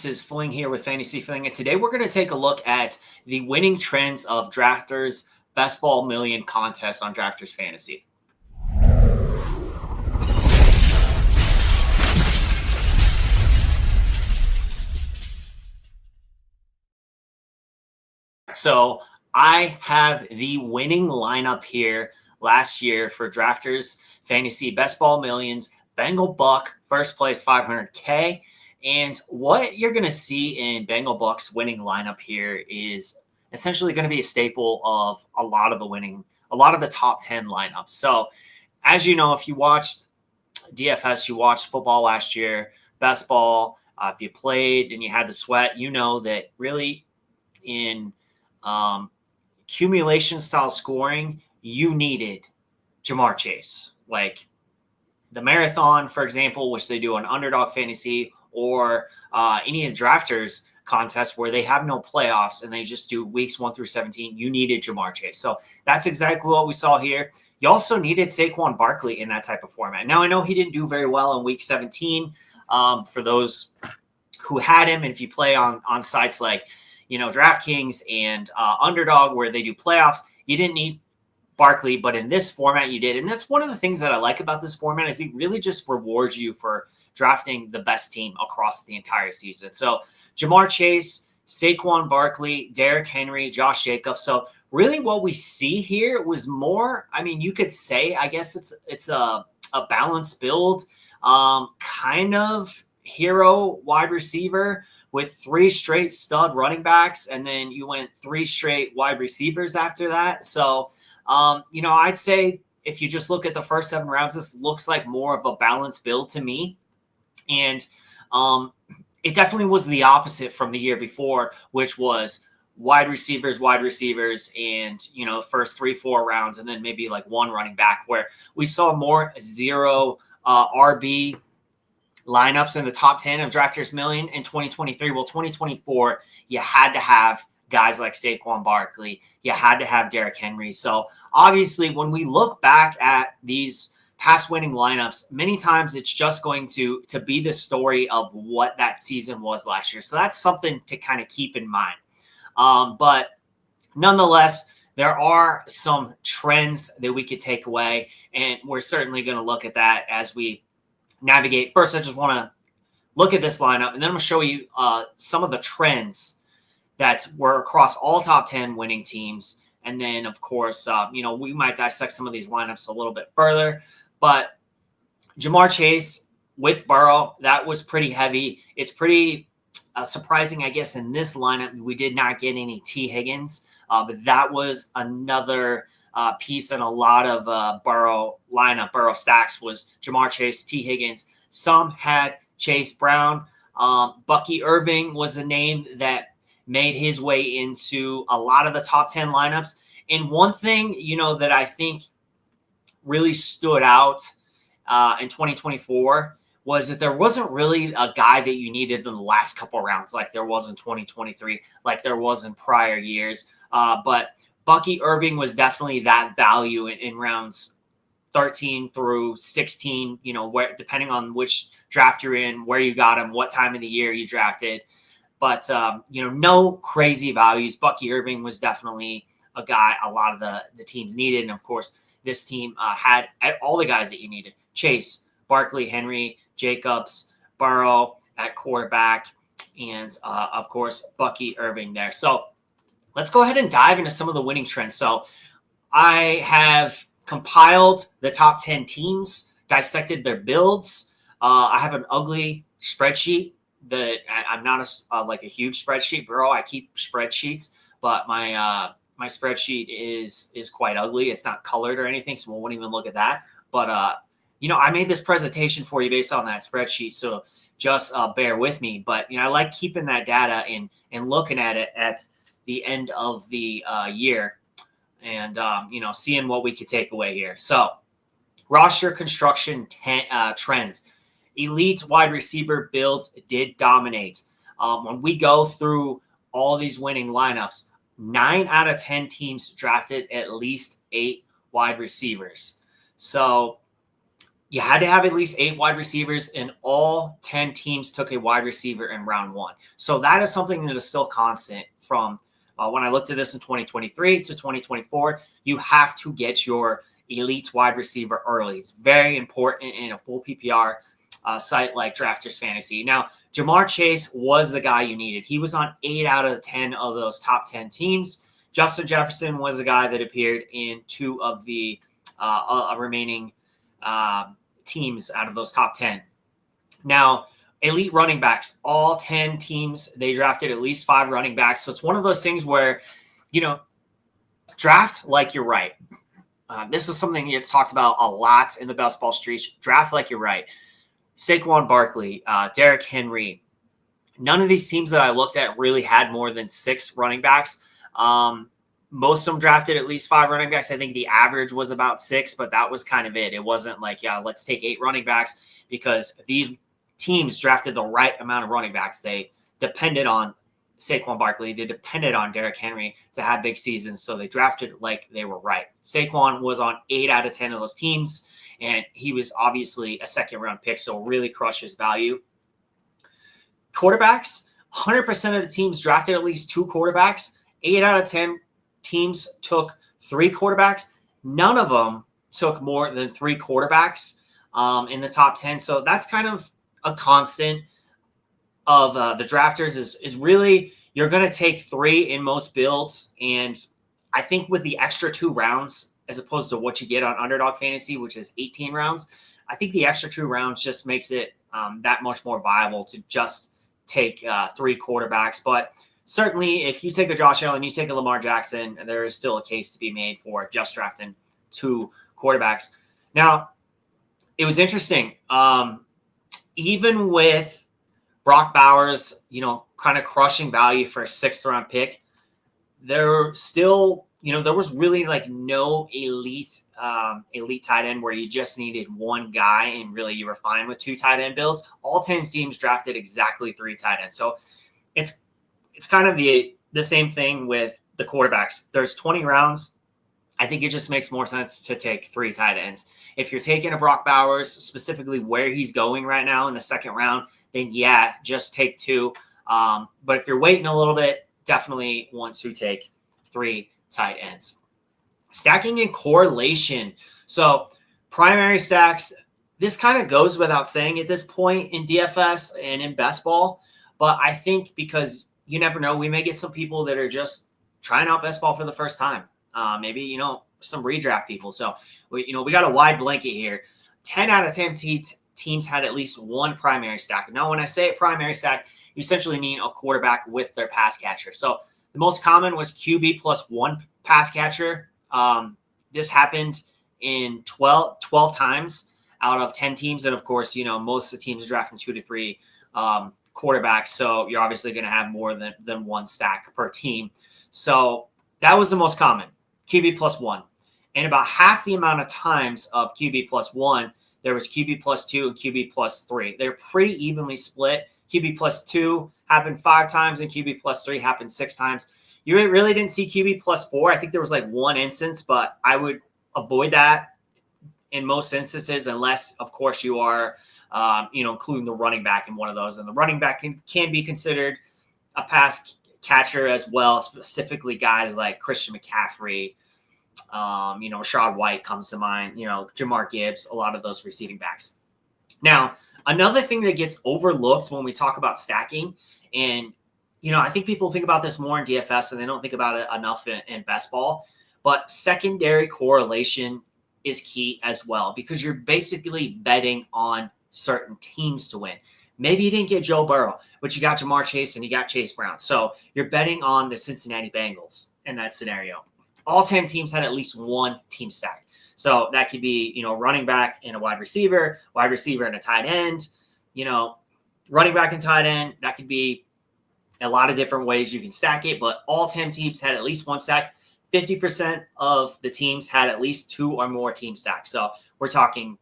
This is Fling here with Fantasy Fling, and today we're going to take a look at the winning trends of Drafters Best Ball Million contest on Drafters Fantasy. So I have the winning lineup here last year for Drafters Fantasy Best Ball Millions. Bengal Buck, first place, 500K. And what you're going to see in Bengal Buck's winning lineup here is essentially going to be a staple of a lot of the top 10 lineups. So as you know, if you watched DFS, you watched football last year, best ball, if you played and you had the sweat, you know that really in accumulation style scoring, you needed Jamar Chase. Like the marathon, for example, which they do on Underdog Fantasy, or any of the drafters contests where they have no playoffs and they just do weeks 1 through 17, you needed Jamar Chase. So that's exactly what we saw here. You also needed Saquon Barkley in that type of format. Now, I know he didn't do very well in week 17 for those who had him. And if you play on sites like, DraftKings and Underdog where they do playoffs, you didn't need Barkley, but in this format you did. And that's one of the things that I like about this format is it really just rewards you for drafting the best team across the entire season. So Jamar Chase, Saquon Barkley, Derrick Henry, Josh Jacobs. So really what we see here was more, you could say, I guess it's a balanced build, kind of hero wide receiver with 3 straight stud running backs. And then you went 3 straight wide receivers after that. So I'd say if you just look at the first 7 rounds, this looks like more of a balanced build to me. And it definitely was the opposite from the year before, which was wide receivers, and, the first 3-4 rounds, and then maybe like 1 running back, where we saw more 0 RB lineups in the top 10 of Drafters Million in 2023. Well, 2024, you had to have guys like Saquon Barkley. You had to have Derrick Henry. So obviously, when we look back at these past winning lineups, many times it's just going to be the story of what that season was last year. So that's something to kind of keep in mind. But nonetheless, there are some trends that we could take away, and we're certainly going to look at that as we navigate. First, I just want to look at this lineup, and then I'm going to show you some of the trends that were across all top 10 winning teams. And then, of course, we might dissect some of these lineups a little bit further. But Jamar Chase with Burrow, that was pretty heavy. It's pretty surprising, I guess, in this lineup. We did not get any T. Higgins, but that was another piece in a lot of Burrow lineup. Burrow stacks was Jamar Chase, T. Higgins. Some had Chase Brown. Bucky Irving was a name that made his way into a lot of the top 10 lineups. And one thing, that I think really stood out in 2024 was that there wasn't really a guy that you needed in the last couple of rounds like there was in 2023, like there was in prior years. But Bucky Irving was definitely that value in rounds 13 through 16, where depending on which draft you're in, where you got him, what time of the year you drafted. But, no crazy values. Bucky Irving was definitely a guy a lot of the teams needed. And, of course, this team had all the guys that you needed. Chase, Barkley, Henry, Jacobs, Burrow at quarterback, and, of course, Bucky Irving there. So let's go ahead and dive into some of the winning trends. So I have compiled the top 10 teams, dissected their builds. I have an ugly spreadsheet that I'm not a huge spreadsheet bro. I keep spreadsheets, but my spreadsheet is quite ugly. It's not colored or anything, so we won't even look at that. But I made this presentation for you based on that spreadsheet, so just bear with me. But I like keeping that data and looking at it at the end of the year, and seeing what we could take away here. So roster construction trends. Elite wide receiver builds did dominate. When we go through all these winning lineups, 9 out of 10 teams drafted at least 8 wide receivers. So, you had to have at least 8 wide receivers, and all 10 teams took a wide receiver in round 1. So that is something that is still constant from when I looked at this in 2023 to 2024. You have to get your elite wide receiver early. It's very important in a full PPR site like Drafters Fantasy. Now, Jamar Chase was the guy you needed. He was on 8 out of 10 of those top 10 teams. Justin Jefferson was the guy that appeared in 2 of the remaining teams out of those top 10. Now, elite running backs, all 10 teams, they drafted at least 5 running backs. So it's one of those things where, draft like you're right. This is something that's talked about a lot in the best ball streets. Draft like you're right. Saquon Barkley, Derrick Henry. None of these teams that I looked at really had more than 6 running backs. Most of them drafted at least 5 running backs. I think the average was about 6, but that was kind of it. It wasn't like, let's take 8 running backs, because these teams drafted the right amount of running backs. They depended on Saquon Barkley. They depended on Derrick Henry to have big seasons, so they drafted like they were right. Saquon was on 8 out of 10 of those teams, and he was obviously a second-round pick, so really crushes value. Quarterbacks, 100% of the teams drafted at least 2 quarterbacks. 8 out of 10 teams took 3 quarterbacks. None of them took more than 3 quarterbacks in the top 10. So that's kind of a constant of the drafters is really you're going to take 3 in most builds. And I think with the extra 2 rounds, as opposed to what you get on Underdog Fantasy, which is 18 rounds, I think the extra 2 rounds just makes it that much more viable to just take 3 quarterbacks. But certainly, if you take a Josh Allen, you take a Lamar Jackson, there is still a case to be made for just drafting 2 quarterbacks. Now, it was interesting. Even with Brock Bowers, kind of crushing value for a 6th-round pick, there still, there was really like no elite tight end where you just needed 1 guy and really you were fine with 2 tight end builds. All 10 teams drafted exactly 3 tight ends. So it's kind of the same thing with the quarterbacks. There's 20 rounds. I think it just makes more sense to take 3 tight ends. If you're taking a Brock Bowers, specifically where he's going right now in the 2nd round, then just take 2. But if you're waiting a little bit, definitely want to take 3 tight ends. Stacking and correlation. So primary stacks, this kind of goes without saying at this point in DFS and in best ball. But I think because you never know, we may get some people that are just trying out best ball for the first time. Maybe, some redraft people. So, we got a wide blanket here. 10 out of 10 teams had at least 1 primary stack. Now, when I say primary stack, you essentially mean a quarterback with their pass catcher. So the most common was QB plus 1 pass catcher. This happened in 12 times out of 10 teams. And of course, most of the teams are drafting 2 to 3 quarterbacks. So you're obviously going to have more than 1 stack per team. So that was the most common, QB plus 1. And about half the amount of times of QB plus 1, there was QB plus 2 and QB plus 3. They're pretty evenly split. QB plus 2 happened 5 times and QB plus 3 happened 6 times. You really didn't see QB plus 4. I think there was like 1 instance, but I would avoid that in most instances unless, of course, you are, including the running back in one of those. And the running back can be considered a pass catcher as well, specifically guys like Christian McCaffrey, Rashad White comes to mind, Jamar Gibbs, a lot of those receiving backs. Now, another thing that gets overlooked when we talk about stacking, and, I think people think about this more in DFS and they don't think about it enough in best ball, but secondary correlation is key as well, because you're basically betting on certain teams to win. Maybe you didn't get Joe Burrow, but you got Jamar Chase and you got Chase Brown. So you're betting on the Cincinnati Bengals in that scenario. All 10 teams had at least 1 team stack. So that could be, running back and a wide receiver and a tight end, running back and tight end. That could be a lot of different ways you can stack it, but all 10 teams had at least 1 stack. 50% of the teams had at least 2 or more team stacks. So we're talking,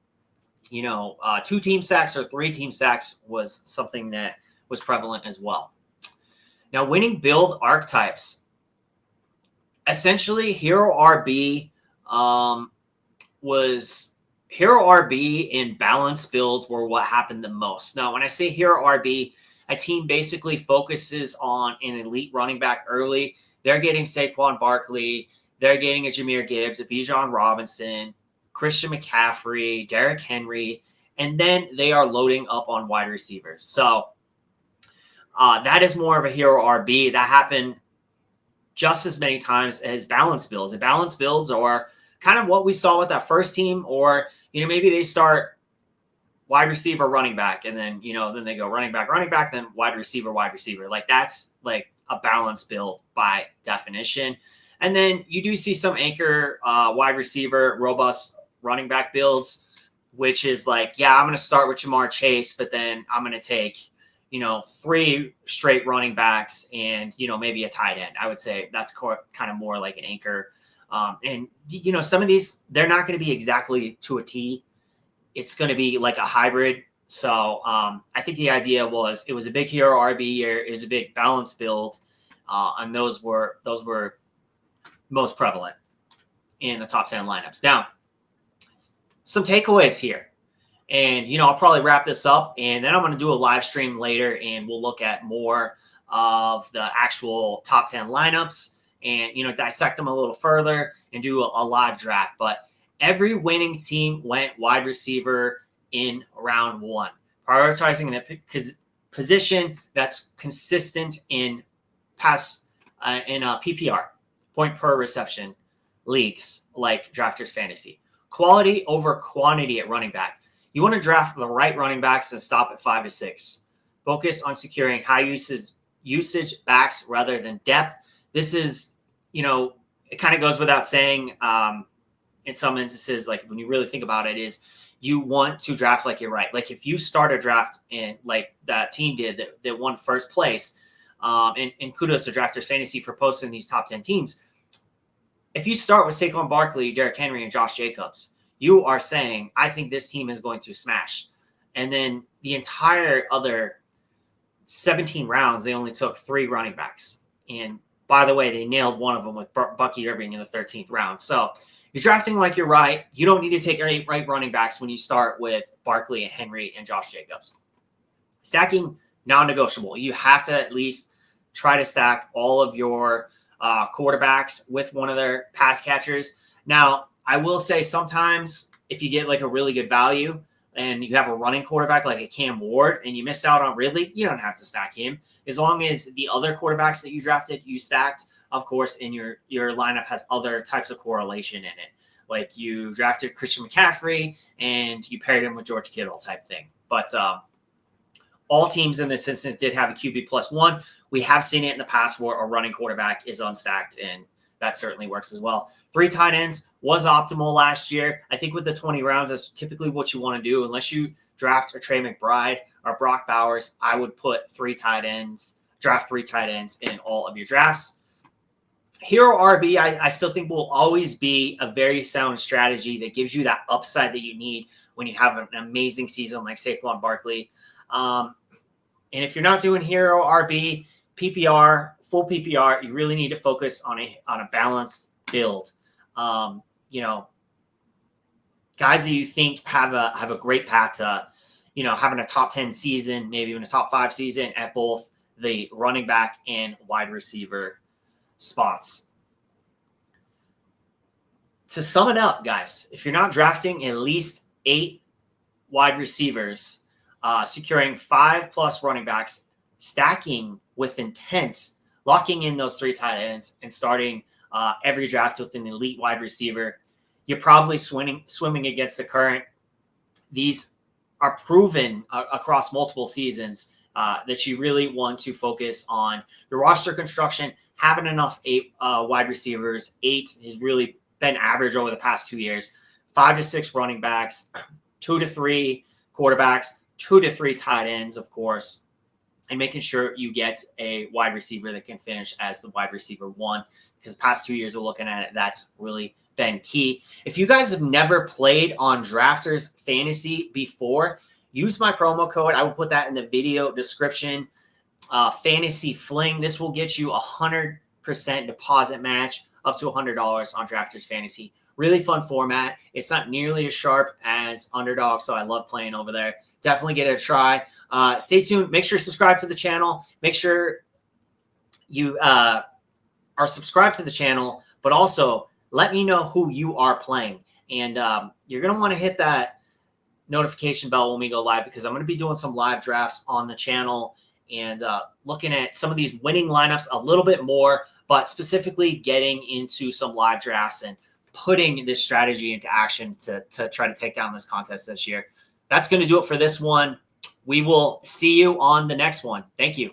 2 team stacks or 3 team stacks was something that was prevalent as well. Now, winning build archetypes. Essentially, Hero RB was hero RB and balance builds were what happened the most. Now, when I say hero RB, a team basically focuses on an elite running back early. They're getting Saquon Barkley. They're getting a Jahmyr Gibbs, a Bijan Robinson, Christian McCaffrey, Derrick Henry, and then they are loading up on wide receivers. So that is more of a hero RB. That happened just as many times as balance builds. And balance builds are kind of what we saw with that first team, or, maybe they start wide receiver, running back, and then, then they go running back, then wide receiver. Like that's like a balance build by definition. And then you do see some anchor wide receiver, robust running back builds, which is like, yeah, I'm going to start with Jamar Chase, but then I'm going to take, 3 straight running backs and, maybe a tight end. I would say that's kind of more like an anchor. And, some of these, they're not going to be exactly to a T. It's going to be like a hybrid. So I think the idea was it was a big hero RB year. It was a big balance build. And those were most prevalent in the top 10 lineups. Now, some takeaways here. And, I'll probably wrap this up, and then I'm going to do a live stream later, and we'll look at more of the actual top 10 lineups and, dissect them a little further and do a live draft. But every winning team went wide receiver in round 1, prioritizing the position that's consistent in PPR, point per reception leagues like Drafters Fantasy. Quality over quantity at running back. You want to draft the right running backs and stop at 5 to 6. Focus on securing high usage backs rather than depth. This is, it kind of goes without saying in some instances, like when you really think about it, is you want to draft like you're right. Like if you start a draft and like that team did that won first place, and kudos to Drafters Fantasy for posting these top 10 teams. If you start with Saquon Barkley, Derrick Henry, and Josh Jacobs, you are saying, I think this team is going to smash. And then the entire other 17 rounds, they only took 3 running backs. And by the way, they nailed one of them with Bucky Irving in the 13th round. So you're drafting like you're right. You don't need to take 8 right running backs when you start with Barkley and Henry and Josh Jacobs. Stacking, non-negotiable. You have to at least try to stack all of your quarterbacks with one of their pass catchers. Now, I will say sometimes if you get like a really good value and you have a running quarterback like a Cam Ward and you miss out on Ridley, you don't have to stack him. As long as the other quarterbacks that you drafted, you stacked, of course, and your lineup has other types of correlation in it. Like you drafted Christian McCaffrey and you paired him with George Kittle type thing. But all teams in this instance did have a QB +1. We have seen it in the past where a running quarterback is unstacked, and that certainly works as well. 3 tight ends was optimal last year. I think with the 20 rounds, that's typically what you want to do. Unless you draft a Trey McBride or Brock Bowers, I would put 3 tight ends, draft 3 tight ends in all of your drafts. Hero RB, I still think will always be a very sound strategy that gives you that upside that you need when you have an amazing season like Saquon Barkley. And if you're not doing hero RB, PPR, full PPR, you really need to focus on a balanced build. Guys that you think have a great path to, having a top 10 season, maybe even a top 5 season at both the running back and wide receiver spots. To sum it up, guys, if you're not drafting at least 8 wide receivers, securing 5+ running backs, stacking with intent, locking in those 3 tight ends, and starting every draft with an elite wide receiver, you're probably swimming against the current. These are proven across multiple seasons that you really want to focus on your roster construction, having enough 8 wide receivers. 8 has really been average over the past 2 years. 5 to 6 running backs, 2 to 3 quarterbacks, 2 to 3 tight ends, of course, and making sure you get a wide receiver that can finish as the wide receiver 1, because past 2 years of looking at it, that's really been key. If you guys have never played on Drafters Fantasy before, use my promo code. I will put that in the video description. Fantasy Fling. This will get you 100% deposit match up to $100 on Drafters Fantasy. Really fun format. It's not nearly as sharp as Underdog, so I love playing over there. Definitely give it a try. Stay tuned. Make sure you subscribe to the channel. Make sure you are subscribed to the channel, but also let me know who you are playing. And you're going to want to hit that notification bell when we go live, because I'm going to be doing some live drafts on the channel and looking at some of these winning lineups a little bit more, but specifically getting into some live drafts and putting this strategy into action to try to take down this contest this year. That's going to do it for this one. We will see you on the next one. Thank you.